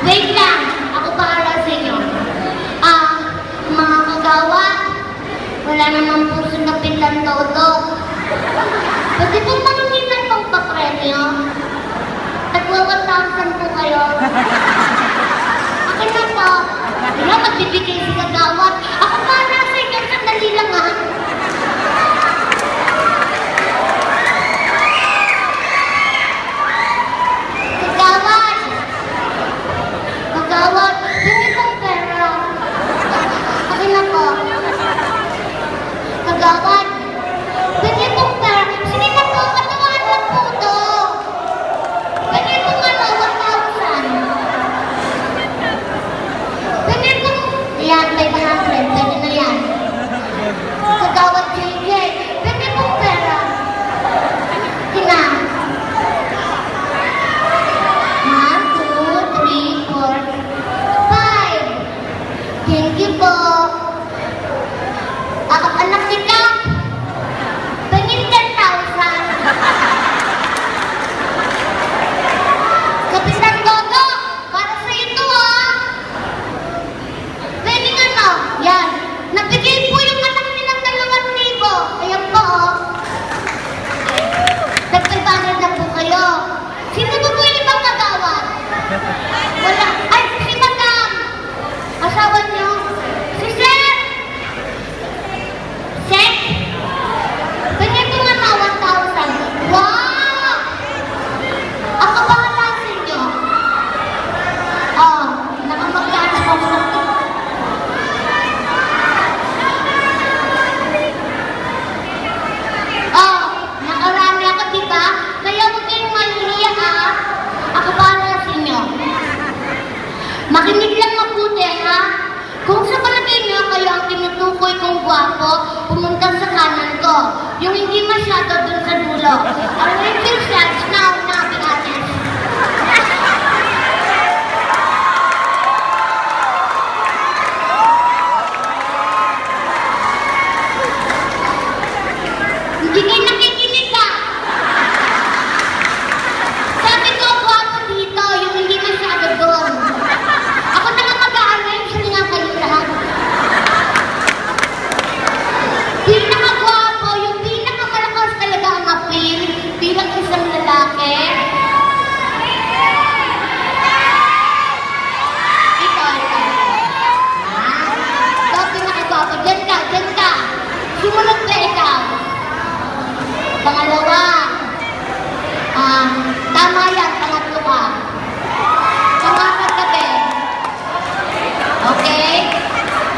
Wait lang, ako bahala sa inyo. Mga kagawad, wala namang puso na pinlang todo. Pwede po maningin ng pangpapremyo? Tagwa 1,000 po kayo. Akin na po. Wala, magbibigay si kagawad. Ako bahala sa inyo, sandali lang ha. Kagawad! Kagawad, hindi pong pera. Akin na po. Kagawad, hindi pong pera. Sige na po, katuwaan lang po to. Pwede pong 1,000. Pwede pong, yan, 500. Pwede na yan. Kagawad JJ, pwede pong pera. Kina. 1, 2, 3, 4, 5. Thank you po. Anak kita. Pengin 10,000. Kapitan Dodo, para sa ito Pwede nga no? Yan. Nabigay po yung anak niya ng 2,000. Ayan po Nagpagbanad na po kayo. Sino ba po yung ibang kagawad? Wala. Ay, si Madam. Asawa niyo. Si Sir. Sir. Pwede po nga 1,000. Wow! Ako bahala sa inyo. Nakamagkano pa mo. Nakarami ako, diba? Kaya huwag kayong mahihiya, Ako bahala sa inyo. Makinig lang mabuti, ha? Kung sa palagay niyo kayo ang tinutukoy kong gwapo, pumunta sa kanan ko. Yung hindi masyado dun sa dulo. Ang refill shots na unabing atin. Hindi kayo nakikinig ka. Sabi ko, gwapo dito, yung hindi masyado doon. Ako na nga mag-a-arrange nga kayo lahat. Pinakagwapo, yung pinakamalakas talaga ang appeal bilang isang lalaki. Ikaw. Ikaw pinakagwapo. Diyan ka. Sumunod ka ikaw. Pangalawa. Tama yan, pangatlo ka. Pangapat ka, Ben. Okay?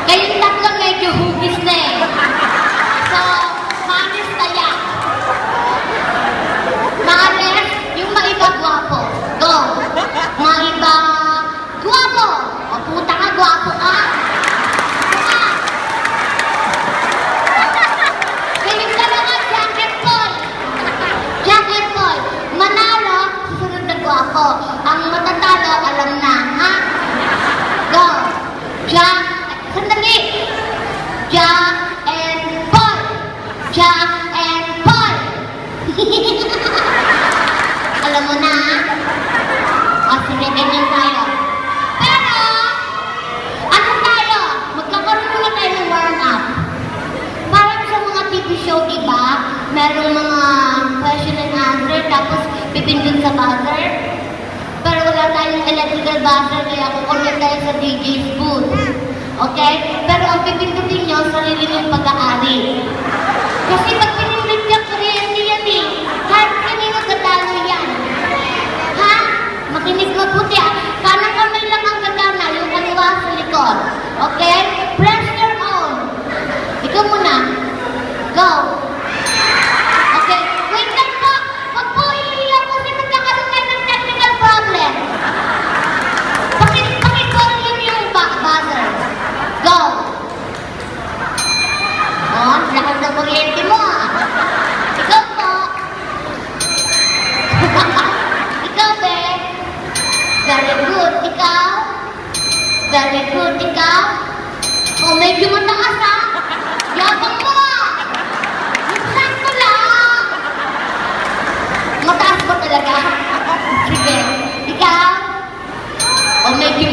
Kayong tatlo medyo hugis na So, manis kaya. Maalis, yung maiba gwapo. Go. Maiba gwapo. O puta ka, gwapo ka. Kayong dalawa, Jack and Paul. Manalo, susunod na gwapo. Ang matatalo, alam na, ha? Go. Jack, sandali. Jack and Paul. Jack and Paul. Alam mo na, sige, ganyan tayo. Pero, ano tayo? Magkakaroon muna tayo ng warm-up. Parang sa mga TV show, diba? Merong mga question and answer, tapos pipindun sa buzzer. Pero wala tayong electrical buzzer, kaya kukunin tayo sa DJ's booth. Okay? Pero ang pipindutin nyo, sarili yung pag-aari. Kasi pag pinindut ka, kuryente yan Kahit kanino gatalo yan. Ha? Makinig mabuti Kanang kamay lang ang gatana, yung kaliwa sa likod. Okay? Press your own. Ikaw muna. Go. Okay. Wait lang po. Wag po iiyak kasi magkakaroon tayo ng technical problem. Paki-volume yung buzzer. Go. Lakas ng kuryente mo Ikaw po. Ikaw, be. Very good. Ikaw. Very good. Ikaw. Medyo mataas, Yabang mo, sakto lang. Mataas ba talaga? Sige. Ikaw? Medyo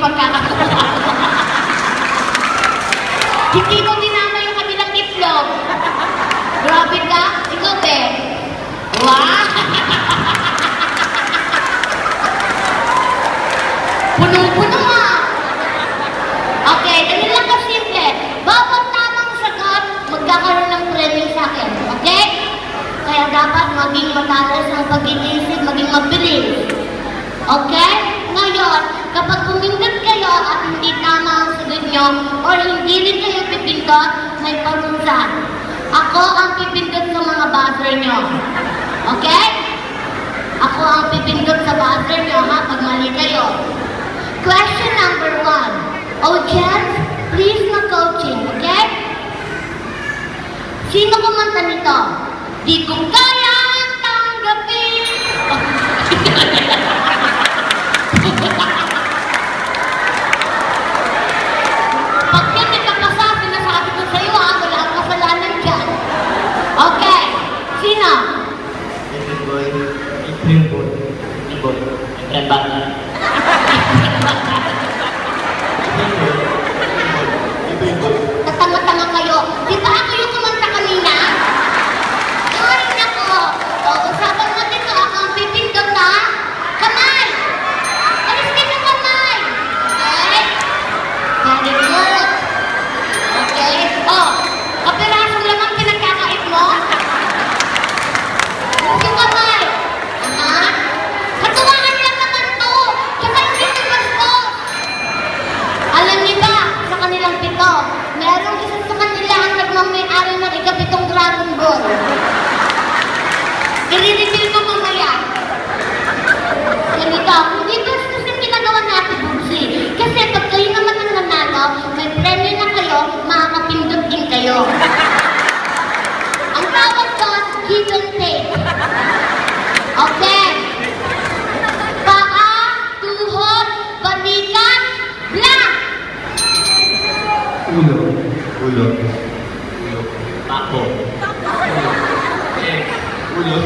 pagkakatawa. Hindi ko dinama yung kabilang itlog. Grabe ka? Ikaw, be. Wow! Punong-puno ah! Okay, ganun lang kasimple. Bawat tamang sagot, magkakaroon ng premyo sa akin. Okay? Kaya dapat maging matalas ang pag-iisip, maging mabilis. Okay? Ngayon, kapag pumindot kayo at hindi tama ang sagot nyo, or hindi rin kayo pipindot, may parusa. Ako ang pipindot sa mga buzzer nyo. Okay? Ako ang pipindot sa buzzer nyo, ha? Pag mali kayo. Question number 1. Audience, please no coaching, okay? Sino kumanta nito? Di ko kayang tanggapin. Pag yan nagkakasa, sinasabi ko sa'yo ha, wala ang kasalanan dyan. Okay, sino? April Boy. April Boy. April Boy. April Bata. Tatanga-tanga kayo. Di ba ako yung kumanta kanina? Ay, nako. O, usapan mo dito. Ako ang pipindot ha. Kamay! Alis din yung kamay. Okay? Very good. Okay? O, kapirasong lang ang pinagkakait mo. Alis yung kamay. Aha. Katuwaan lang naman to. Tsaka hindi ko gusto. Alam niyo ba, sa kanilang pito, merong isa sa kanila ang nagmamay-ari ng ikapitong Dragon Ball. I-reveal ko mamaya. Ganito, hindi ba yung ginagawa natin, Bugsi? Kasi pag kayo naman ang nanalo, may premyo na kayo, makakapindot din kayo. Ang tawag doon, give and take. Okay. Paa, tuhod, balikat, blank. Ulo. Ulo. Ulo. Tako. Ulo.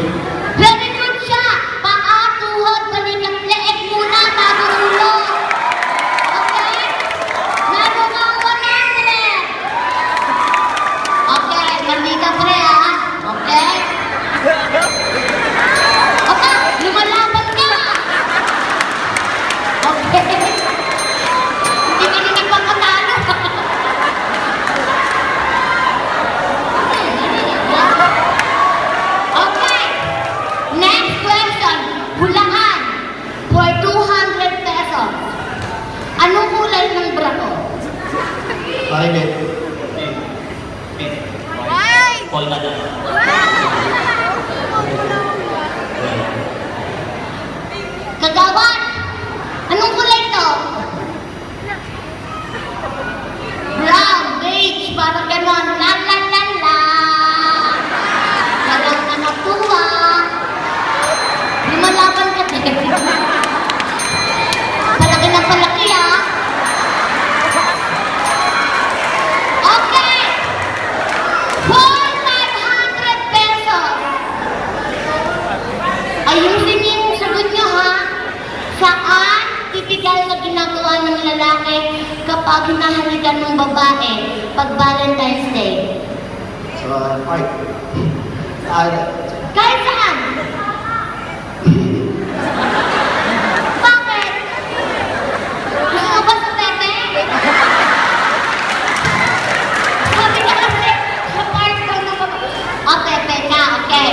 Very good siya. Paa, tuhod, balikat, leeg muna bago ulo. Okay? Meron kang 100. Okay, mali ka pre ha. Okay? Okay, lumalaban ka. Okay. Hindi ka na nagpapatalo. Okay. Next question. Hulangan. For 200 pesos. Anong kulay ng bra ko? Violet. Polka dot. Kagawad. Anong kulay to? Brown, beige, parang ganon. La la la la. Parang anak tuwa. Lumalaban ka din. Palaki ng palaki ah. Okay. For 500 pesos. Ayusin niyo yung sagot niyo ha. Saan typical na ginagawa ng lalaki kapag hinahalikan ng babae pag Valentine's Day? Sa park. Saan? Kahit saan? Bakit? Gusto mo ba sa Pepe? Sabi ka kasi, sa park daw ng babae. O, Pepe ka, okay.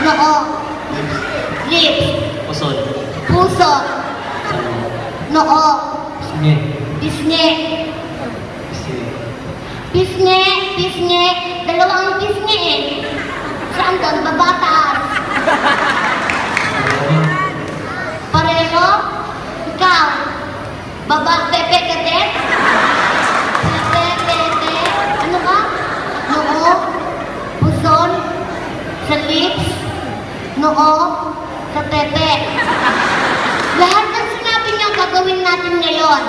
Noo, lips, Pusol. puso, noo, Sige. pisngi. Sige. Pisngi, pisngi, dalawang pisngi eh. Saan doon? Baba, taas. Pareho? Ikaw? Baba, pepe ka din? Pepe, pepe. Ano ka? Noo? Puson? Sa lips? Noo? Sa pepe? Lahat ng sinabi niyo gagawin natin ngayon.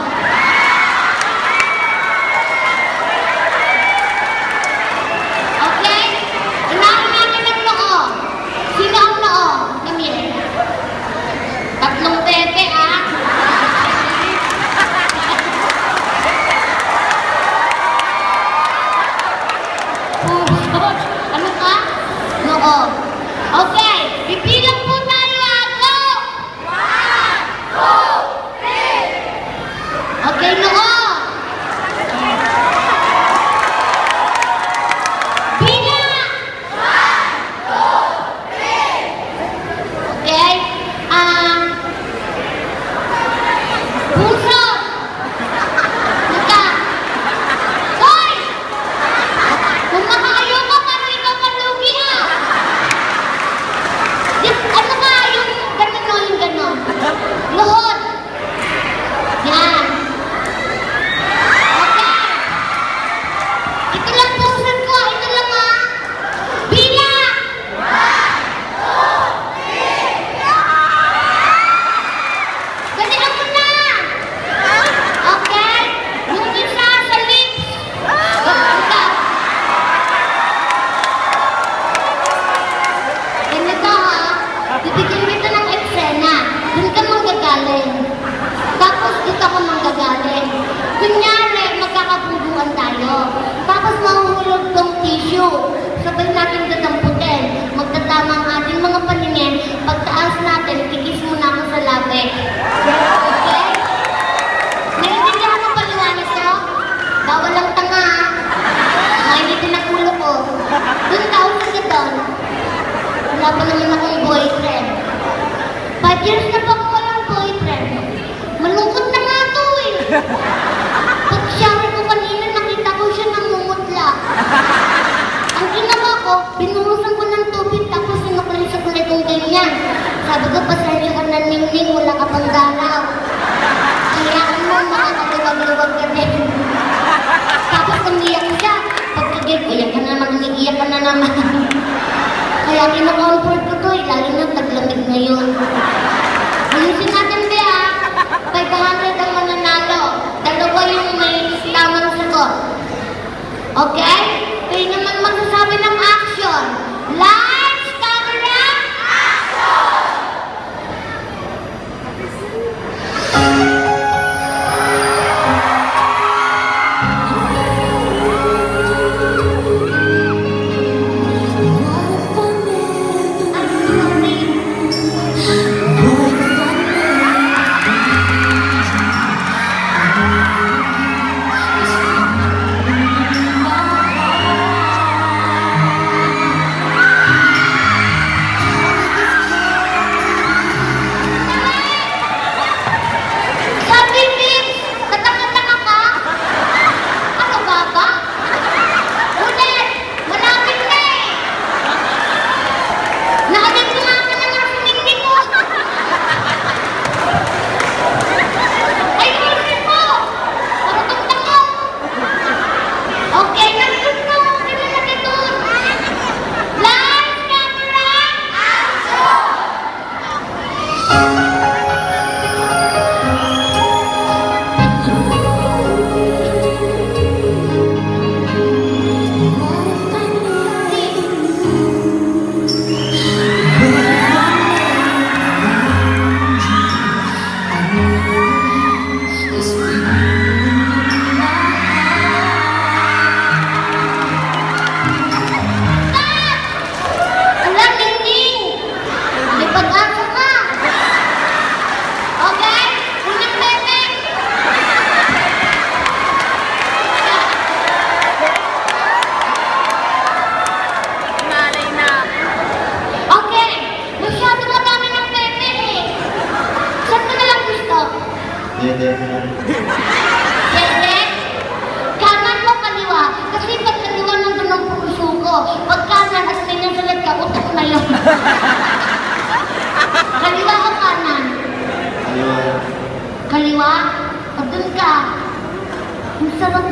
Okay? Unahin natin ang noo. Sino ang noo? Namili. Tatlong pepe, ah. gagaling. Tapos dito ako manggagaling. Kunyari, magkakapuguan tayo. Tapos mahuhulog tong tissue. Sabay natin dadamputin. Magtatama ang ating mga paningin. Pagtaas natin, kikis muna ako sa labi. Okay? Naiintindihan mo paliwanag ko? Bawal ang tanga. Mainitin ang ulo ko. Doon tao sa doon. Wala pa naman akong boyfriend. 5 years na pa ako walang boyfriend. Malungkot na nga to eh. Pag-shower ko kanina, nakita ko siya namumutla. Ang ginawa ko, binuhusan ko ng tubig tapos sinukulay sa kulay kong ganyan. Sabi ko, pasensya ka na ningning, wala ka pang galaw. Hayaan mo, makakaluwag-luwag ka din. Tapos umiyak siya. Pagkagil, iyak ka na naman, umiiyak ka na naman. Kaya kina-comfort ko to eh, lalo na taglamig ngayon. Ayusin natin di ah. 500 ang mananalo. Dalawa yung may tamang sagot. Okay? Kayo naman magsasabi ng action. Lights, camera, action! Sabi, Vips! Katanga-tanga ka? Ano ba ba? Ulit! Malapit na eh! Naalit ko nga ka na nga sa hindi ko! Ay, hindi po! Marutong tanga! Okay, nandun na! Okay na lagi doon! Lights, camera, action! Wala, Ningning! May pag-asa ka! Okay? Unang bebe! Malay na. Okay! Masyado madami ng bebe eh! Saan mo na lang gusto? Dede. Bebe? Kanan mo kaliwa. Kasi pag kaliwa nandun ang puso ko. Pag kanan at sinasalat ka, utok na yun. Kaliwa o kanan? Ayun. Kaliwa? O dun ka. Ang sarap